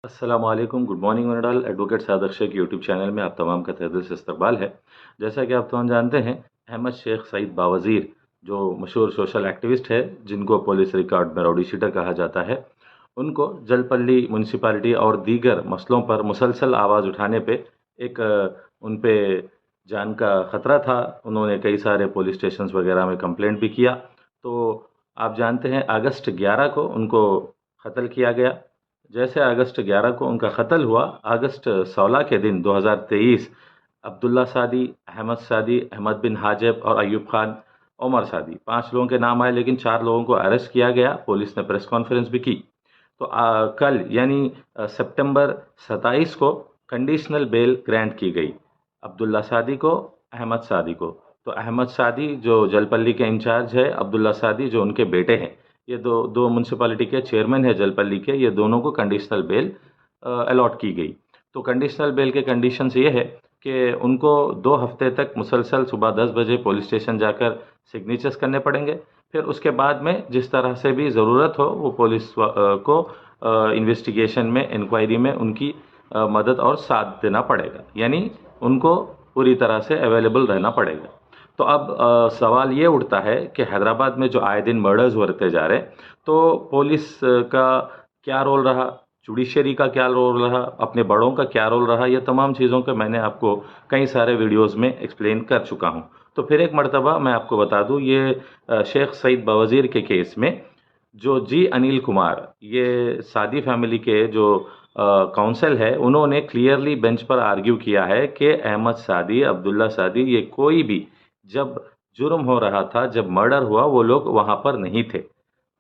अस्सलामुअलैकुम, good morning वनडाल। Advocate Sadiq Shaikh YouTube channel में आप तमाम का तहे दिल से इस्तकबाल है। जैसा कि आप तमाम जानते हैं, अहमद शेख सईद बावज़ीर जो मशहूर सोशल एक्टिविस्ट है, जिनको पुलिस रिकॉर्ड में राउडी शीटर कहा जाता है, उनको जलपल्ली म्यूनसिपालिटी और दीगर मसलों पर मुसलसल आवाज़ उठाने पे एक उन पे जान का ख़तरा था। उन्होंने कई सारे पुलिस स्टेशंस वगैरह में कंप्लेंट भी किया। तो आप जानते हैं अगस्त 11 को उनको कत्ल किया गया। जैसे अगस्त 11 को उनका कत्ल हुआ, अगस्त 16 के दिन 2023 अब्दुल्ला सादी, अहमद सादी, अहमद बिन हाजिब और अयूब खान, उमर सादी 5 लोगों के नाम आए, लेकिन 4 लोगों को अरेस्ट किया गया। पुलिस ने प्रेस कॉन्फ्रेंस भी की। तो कल यानी सितंबर 27 को कंडीशनल बेल ग्रांट की गई अब्दुल्ला सादी को, अहमद सादी को। तो अहमद सादी जो जलपल्ली के इंचार्ज है, अब्दुल्ला सादी जो उनके बेटे हैं, ये दो दो म्यूनसिपालिटी के चेयरमैन है जलपल्ली के, ये दोनों को कंडीशनल बेल अलॉट की गई। तो कंडीशनल बेल के कंडीशंस ये है कि उनको 2 हफ्ते तक मुसलसल सुबह 10 बजे पुलिस स्टेशन जाकर सिग्नेचर्स करने पड़ेंगे। फिर उसके बाद में जिस तरह से भी ज़रूरत हो वो पुलिस को इन्वेस्टिगेशन में, इंक्वायरी में उनकी मदद और साथ देना पड़ेगा, यानी उनको पूरी तरह से अवेलेबल रहना पड़ेगा। तो अब सवाल ये उठता है कि हैदराबाद में जो आए दिन मर्डर्स होते जा रहे हैं, तो पुलिस का क्या रोल रहा, जुडिशरी का क्या रोल रहा, अपने बड़ों का क्या रोल रहा, ये तमाम चीज़ों के मैंने आपको कई सारे वीडियोस में एक्सप्लेन कर चुका हूँ। तो फिर एक मर्तबा मैं आपको बता दूँ, ये शेख सईद बावज़ीर के केस में जो जी अनिल कुमार, ये सादी फैमिली के जो काउंसिल है, उन्होंने क्लियरली बेंच पर आर्ग्यू किया है कि अहमद सादी, अब्दुल्ला सादी, ये कोई भी जब जुर्म हो रहा था, जब मर्डर हुआ, वो लोग वहाँ पर नहीं थे।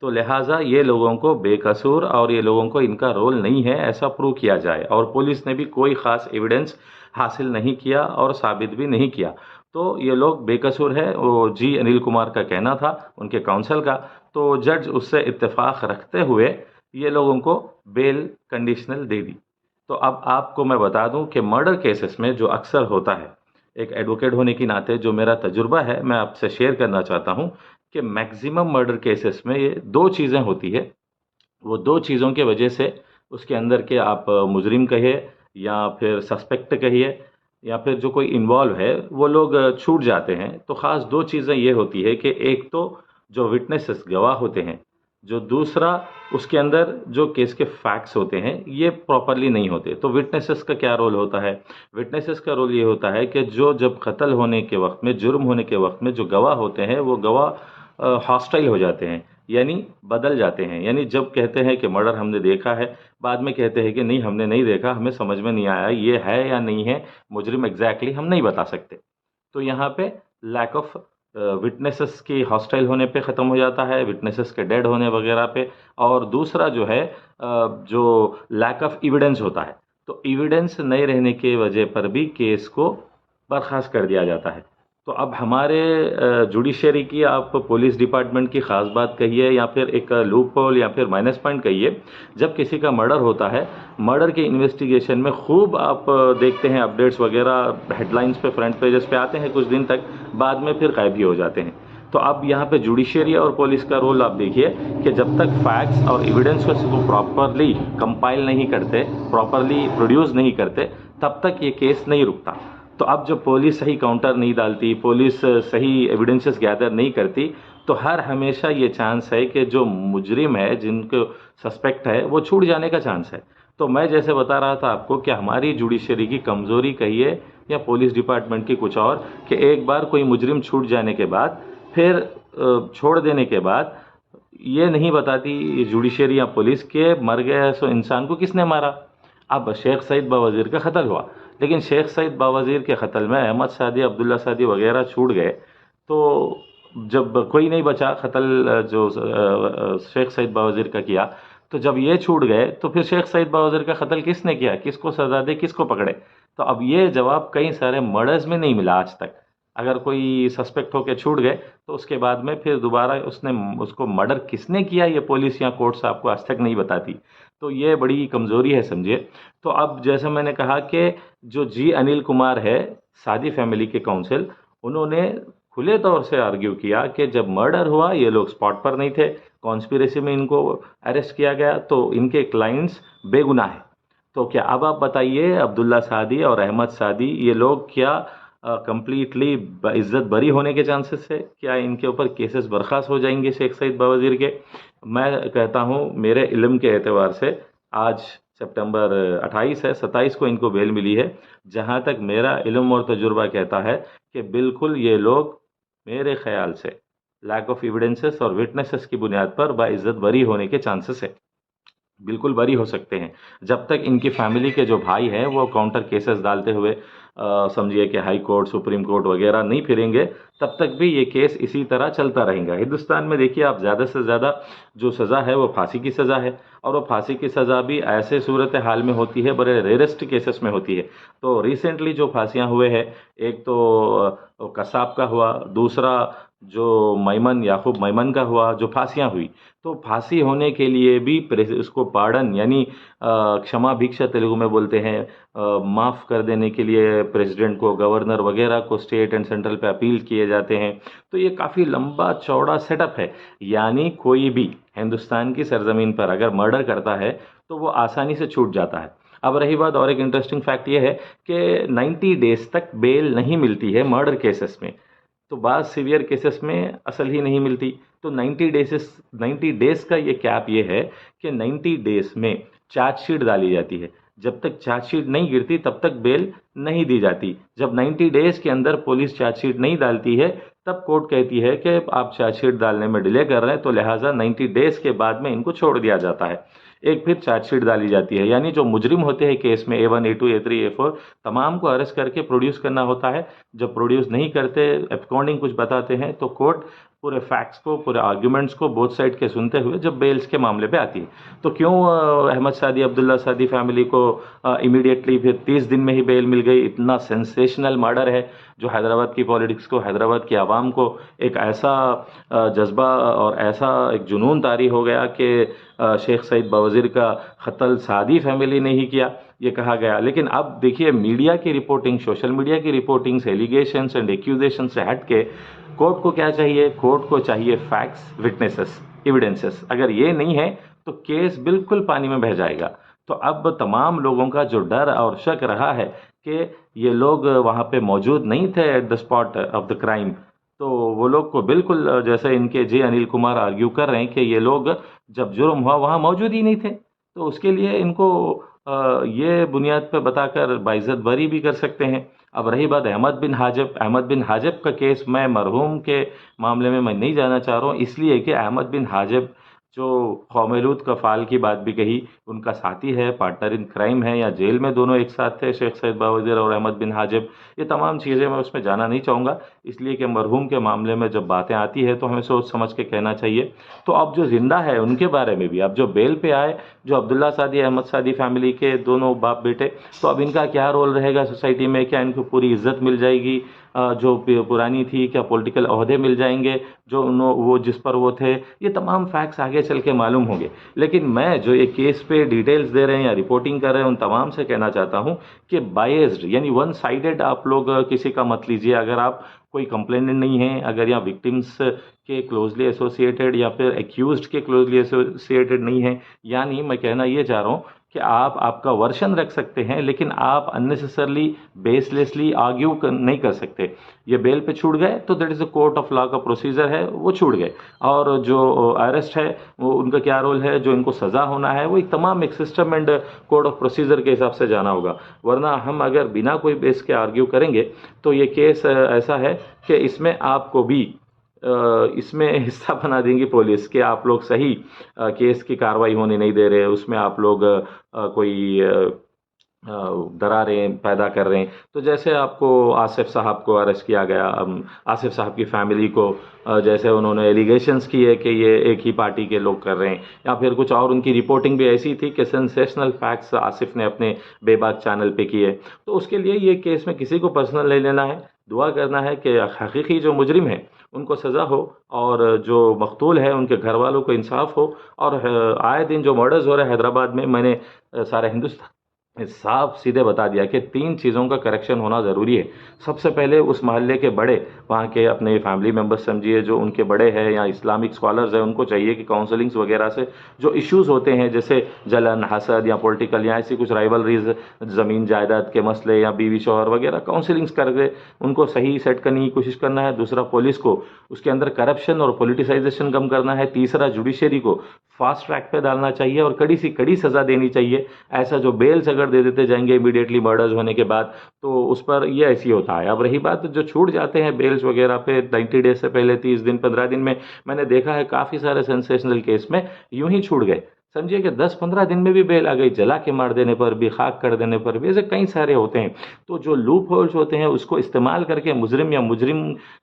तो लिहाजा ये लोगों को बेकसूर और ये लोगों को इनका रोल नहीं है ऐसा प्रूव किया जाए, और पुलिस ने भी कोई ख़ास एविडेंस हासिल नहीं किया और साबित भी नहीं किया। तो ये लोग बेकसूर है, वो जी अनिल कुमार का कहना था, उनके काउंसिल का। तो जज उससे इत्तेफाक रखते हुए ये लोगों को बेल कंडीशनल दे दी। तो अब आपको मैं बता दूं कि मर्डर केसेस में जो अक्सर होता है, एक एडवोकेट होने के नाते जो मेरा तजुर्बा है मैं आपसे शेयर करना चाहता हूं कि मैक्सिमम मर्डर केसेस में ये 2 चीज़ें होती है। वो 2 चीज़ों की वजह से उसके अंदर के आप मुजरिम कहिए या फिर सस्पेक्ट कहिए या फिर जो कोई इन्वॉल्व है, वो लोग छूट जाते हैं। तो ख़ास 2 चीज़ें ये होती है कि एक तो जो विटनेसेस गवाह होते हैं, जो दूसरा उसके अंदर जो केस के फैक्ट्स होते हैं, ये प्रॉपरली नहीं होते। तो विटनेसेस का क्या रोल होता है? विटनेसेस का रोल ये होता है कि जो जब कत्ल होने के वक़्त में, जुर्म होने के वक़्त में जो गवाह होते हैं, वो गवाह हॉस्टाइल हो जाते हैं, यानी बदल जाते हैं। यानी जब कहते हैं कि मर्डर हमने देखा है, बाद में कहते हैं कि नहीं हमने नहीं देखा, हमें समझ में नहीं आया, ये है या नहीं है, मुजरिम एग्ज़ैक्टली हम नहीं बता सकते। तो यहाँ पे लैक ऑफ विटनेसेस की हॉस्टाइल होने पे ख़त्म हो जाता है, विटनेसेस के डेड होने वगैरह पे। और दूसरा जो है जो लैक ऑफ एविडेंस होता है, तो एविडेंस नहीं रहने की वजह पर भी केस को बर्खास्त कर दिया जाता है। तो अब हमारे जुडिशरी की, आप पुलिस डिपार्टमेंट की ख़ास बात कहिए या फिर एक लूप होल या फिर माइनस पॉइंट कहिए, जब किसी का मर्डर होता है, मर्डर के इन्वेस्टिगेशन में खूब आप देखते हैं अपडेट्स वगैरह, हेडलाइंस पे, फ्रंट पेजेस पे आते हैं कुछ दिन तक, बाद में फिर गायब भी हो जाते हैं। तो अब यहाँ पे जुडिशरी और पुलिस का रोल आप देखिए कि जब तक फैक्ट्स और एविडेंस को प्रॉपरली कंपाइल नहीं करते, प्रॉपरली प्रोड्यूस नहीं करते, तब तक ये केस नहीं रुकता। तो अब जब पुलिस सही काउंटर नहीं डालती, पुलिस सही एविडेंसेस गैदर नहीं करती, तो हर हमेशा ये चांस है कि जो मुजरिम है, जिनको सस्पेक्ट है, वो छूट जाने का चांस है। तो मैं जैसे बता रहा था आपको कि हमारी जुडिशरी की कमज़ोरी कहिए या पुलिस डिपार्टमेंट की कुछ और, कि एक बार कोई मुजरिम छूट जाने के बाद फिर छोड़ देने के बाद ये नहीं बताती जुडिशरी या पुलिस के मर गया सो इंसान को किसने मारा। अब शेख सईद बावज़ीर का कत्ल हुआ, लेकिन शेख सईद बावज़ीर के कत्ल में अहमद सादी, अब्दुल्ला सादी वगैरह छूट गए। तो जब कोई नहीं बचा, कत्ल जो शेख सईद बावज़ीर का किया, तो जब ये छूट गए तो फिर शेख सईद बावज़ीर का कत्ल किसने किया, किसको सज़ा दे, किसको पकड़े? तो अब ये जवाब कई सारे मर्डर्स में नहीं मिला आज तक। अगर कोई सस्पेक्ट होकर छूट गए तो उसके बाद में फिर दोबारा उसको मर्डर किसने किया, ये पुलिस या कोर्ट्स आपको आज तक नहीं बताती। तो ये बड़ी कमज़ोरी है, समझिए। तो अब जैसे मैंने कहा कि जो जी अनिल कुमार है, सादी फैमिली के काउंसिल, उन्होंने खुले तौर से आर्ग्यू किया कि जब मर्डर हुआ ये लोग स्पॉट पर नहीं थे, कॉन्स्पिरेसी में इनको अरेस्ट किया गया, तो इनके क्लाइंट्स बेगुनाह है। तो क्या अब आप बताइए, अब्दुल्ला सादी और अहमद सादी ये लोग क्या कंप्लीटली इज्जत बरी होने के चांसेस है? क्या इनके ऊपर केसेस बर्खास्त हो जाएंगे शेख सईद बावज़ीर के? मैं कहता हूँ मेरे इल्म के एतबार से आज सितंबर 28 है, 27 को इनको बेल मिली है। जहाँ तक मेरा इल्म और तजुर्बा कहता है कि बिल्कुल ये लोग मेरे ख्याल से लैक ऑफ एविडेंसेस और विटनेसेस की बुनियाद पर बाइज्जत बरी होने के चांसेस है, बिल्कुल बरी हो सकते हैं। जब तक इनकी फैमिली के जो भाई हैं वो काउंटर केसेस डालते हुए समझिए कि हाई कोर्ट, सुप्रीम कोर्ट वगैरह नहीं फिरेंगे, तब तक भी ये केस इसी तरह चलता रहेगा। हिंदुस्तान में देखिए आप, ज़्यादा से ज़्यादा जो सज़ा है वो फांसी की सज़ा है, और वो फांसी की सज़ा भी ऐसे सूरत हाल में होती है, बड़े रेयरेस्ट केसेस में होती है। तो रिसेंटली जो फांसियाँ हुए हैं, एक तो कसाब का हुआ, दूसरा जो मैमन याकूब मैमन का हुआ, जो फांसियाँ हुई, तो फांसी होने के लिए भी उसको पार्डन यानी क्षमा भिक्षा तेलुगु में बोलते हैं, माफ़ कर देने के लिए प्रेसिडेंट को, गवर्नर वगैरह को स्टेट एंड सेंट्रल पे अपील किए जाते हैं। तो ये काफ़ी लंबा चौड़ा सेटअप है। यानी कोई भी हिंदुस्तान की सरजमीन पर अगर मर्डर करता है तो वो आसानी से छूट जाता है। अब रही बात, और एक इंटरेस्टिंग फैक्ट ये है कि 90 डेज तक बेल नहीं मिलती है मर्डर केसेस में। तो बाद सीवियर केसेस में असल ही नहीं मिलती। तो 90 डेज का ये कैप ये है कि 90 डेज में चार्जशीट डाली जाती है। जब तक चार्जशीट नहीं गिरती तब तक बेल नहीं दी जाती। जब 90 डेज के अंदर पुलिस चार्जशीट नहीं डालती है, तब कोर्ट कहती है कि आप चार्जशीट डालने में डिले कर रहे हैं, तो लिहाजा 90 डेज के बाद में इनको छोड़ दिया जाता है। एक फिर चार्जशीट डाली जाती है, यानी जो मुजरिम होते हैं केस में, A1, A2, A3, A4, तमाम को अरेस्ट करके प्रोड्यूस करना होता है। जब प्रोड्यूस नहीं करते, एब्सकॉन्डिंग कुछ बताते हैं, तो कोर्ट पूरे फैक्ट्स को, पूरे आर्ग्यूमेंट्स को बोथ साइड के सुनते हुए जब बेल्स के मामले पे आती है, तो क्यों अहमद सादी, अब्दुल्ला सादी फैमिली को इमीडिएटली फिर 30 दिन में ही बेल मिल गई? इतना सेंसेशनल मर्डर है जो हैदराबाद की पॉलिटिक्स को, हैदराबाद की आवाम को एक ऐसा जज्बा और ऐसा एक जुनून तारी हो गया कि शेख सईद बावज़ीर का कत्ल सादी फैमिली ने ही किया, ये कहा गया। लेकिन अब देखिए, मीडिया की रिपोर्टिंग, सोशल मीडिया की रिपोर्टिंग्स, एलिगेशंस एंड एक्यूजेशन से हट के कोर्ट को क्या चाहिए? कोर्ट को चाहिए फैक्ट्स, विटनेसेस, एविडेंसेस। अगर ये नहीं है तो केस बिल्कुल पानी में बह जाएगा। तो अब तमाम लोगों का जो डर और शक रहा है कि ये लोग वहाँ पे मौजूद नहीं थे at the spot of the crime, तो वो लोग को बिल्कुल, जैसे इनके जे अनिल कुमार आर्ग्यू कर रहे हैं कि ये लोग जब जुर्म हुआ वहाँ मौजूद ही नहीं थे, तो उसके लिए इनको ये बुनियाद पर बताकर बाइज्जत बरी भी कर सकते हैं। अब रही बात अहमद बिन हाजिब का केस, मैं मरहूम के मामले में मैं नहीं जाना चाह रहा हूँ, इसलिए कि अहमद बिन हाजिब जो कौमेलूद कफ़ाल की बात भी कही, उनका साथी है, पार्टनर इन क्राइम है, या जेल में दोनों एक साथ थे, शेख सईद बावज़ीर और अहमद बिन हाजिब। ये तमाम चीज़ें मैं उसमें जाना नहीं चाहूँगा, इसलिए कि मरहूम के मामले में जब बातें आती है तो हमें सोच समझ के कहना चाहिए। तो अब जो ज़िंदा है उनके बारे में भी, अब जो बेल पे आए, जो अब्दुल्ला सादी, अहमद सादी फैमिली के दोनों बाप बेटे, तो अब इनका क्या रोल रहेगा सोसाइटी में? क्या इनको पूरी इज्जत मिल जाएगी जो पुरानी थी? क्या पॉलिटिकल ओहदे मिल जाएंगे जो वो जिस पर वो थे? ये तमाम फैक्ट्स आगे चल के मालूम होंगे। लेकिन मैं जो ये केस पे डिटेल्स दे रहे हैं या रिपोर्टिंग कर रहे हैं, उन तमाम से कहना चाहता हूँ कि बायस्ड यानी वन साइडेड आप लोग किसी का मत लीजिए। अगर आप कोई कंप्लेनेंट नहीं है, अगर या विक्टिम्स के क्लोजली एसोसिएटेड या फिर एक्यूज्ड के क्लोजली एसोसिएटेड नहीं है, यानी मैं कहना ये चाह रहा हूँ कि आप आपका वर्शन रख सकते हैं, लेकिन आप अननेसेसरली बेसलेसली आर्ग्यू नहीं कर सकते। ये बेल पे छूट गए तो that is a court of law का प्रोसीजर है, वो छूट गए। और जो अरेस्ट है वो उनका क्या रोल है? जो इनको सज़ा होना है वो एक तमाम एक system and code of procedure के हिसाब से जाना होगा। वरना हम अगर बिना कोई बेस के आर्ग्यू करेंगे तो ये केस ऐसा है कि इसमें आपको भी इसमें हिस्सा बना देंगी पुलिस कि आप लोग सही केस की कार्रवाई होने नहीं दे रहे, उसमें आप लोग कोई दरारें पैदा कर रहे हैं। तो जैसे आपको आसिफ साहब को अरेस्ट किया गया, आसिफ साहब की फैमिली को जैसे उन्होंने एलिगेशंस किए कि ये एक ही पार्टी के लोग कर रहे हैं, या फिर कुछ और उनकी रिपोर्टिंग भी ऐसी थी कि सेंसेशनल फैक्ट्स आसिफ ने अपने बेबाक चैनल पे किए। तो उसके लिए ये केस में किसी को पर्सनल नहीं लेना है, दुआ करना है कि हकीकी जो मुजरिम है उनको सज़ा हो, और जो मकतूल है उनके घर वालों को इंसाफ हो। और आए दिन जो मर्डर्स हो रहे हैं हैदराबाद में, मैंने सारे हिंदुस्तान साफ सीधे बता दिया कि 3 चीज़ों का करेक्शन होना ज़रूरी है। सबसे पहले उस मोहल्ले के बड़े, वहाँ के अपने फैमिली मेंबर्स समझिए जो उनके बड़े हैं या इस्लामिक स्कॉलर्स हैं, उनको चाहिए कि काउंसलिंग्स वगैरह से जो इश्यूज़ होते हैं जैसे जलन, हसद या पॉलिटिकल या ऐसी कुछ राइवलरीज़, ज़मीन जायदाद के मसले या बीवी शौहर वगैरह, काउंसलिंग्स करके उनको सही सेट करने की कोशिश करना है। दूसरा, पुलिस को उसके अंदर करप्शन और पॉलिटिसाइजेशन कम करना है। तीसरा, जुडिशरी को फास्ट ट्रैक पे डालना चाहिए और कड़ी से कड़ी सज़ा देनी चाहिए। ऐसा जो बेल्स अगर दे देते जाएंगे इमीडिएटली मर्डर्स होने के बाद, तो उस पर ये ऐसी होता है। अब रही बात जो छूट जाते हैं बेल्स वगैरह पे 90 डेज से पहले, 30 दिन, 15 दिन में, मैंने देखा है काफ़ी सारे सेंसेशनल केस में यूं ही छूट गए। समझिए कि 10-15 दिन में भी बेल आ गई, जला के मार देने पर भी, खाक कर देने पर भी, ऐसे कई सारे होते हैं। तो जो लूप होल्स होते हैं उसको इस्तेमाल करके मुजरिम या मुजरिम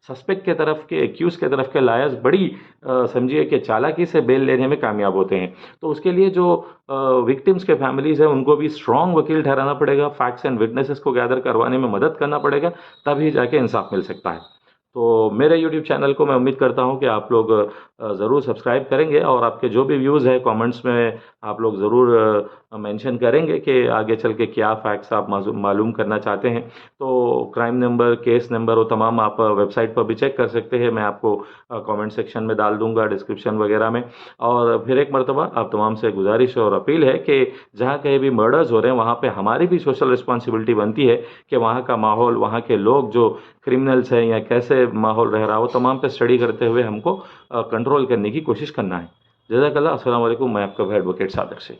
सस्पेक्ट के तरफ के, एक्यूज के तरफ के लायर्स बड़ी समझिए कि चालाकी से बेल लेने में कामयाब होते हैं। तो उसके लिए जो विक्टिम्स के फैमिलीज हैं उनको भी स्ट्रांग वकील ठहराना पड़ेगा, फैक्ट्स एंड विटनेसेस को गैदर करवाने में मदद करना पड़ेगा, तभी जाके इंसाफ मिल सकता है। तो मेरे यूट्यूब चैनल को मैं उम्मीद करता हूँ कि आप लोग ज़रूर सब्सक्राइब करेंगे और आपके जो भी व्यूज़ है कमेंट्स में आप लोग ज़रूर मेंशन करेंगे कि आगे चल के क्या फैक्ट्स आप मालूम करना चाहते हैं। तो क्राइम नंबर, केस नंबर, वो तमाम आप वेबसाइट पर भी चेक कर सकते हैं। मैं आपको कमेंट सेक्शन में डाल दूंगा, डिस्क्रिप्शन वगैरह में। और फिर एक मरतबा आप तमाम से गुजारिश और अपील है कि जहाँ कहीं भी मर्डर्स हो रहे हैं वहाँ पे हमारी भी सोशल रिस्पॉन्सिबिलिटी बनती है कि वहाँ का माहौल, वहाँ के लोग जो क्रिमिनल्स हैं या कैसे माहौल रह रहा हो, तमाम पे स्टडी करते हुए हमको कंट्रोल करने की कोशिश करना है। जज़ाकल्लाह। अस्सलाम वालेकुम। मैं आपका भाई एडवोकेट सादिक से।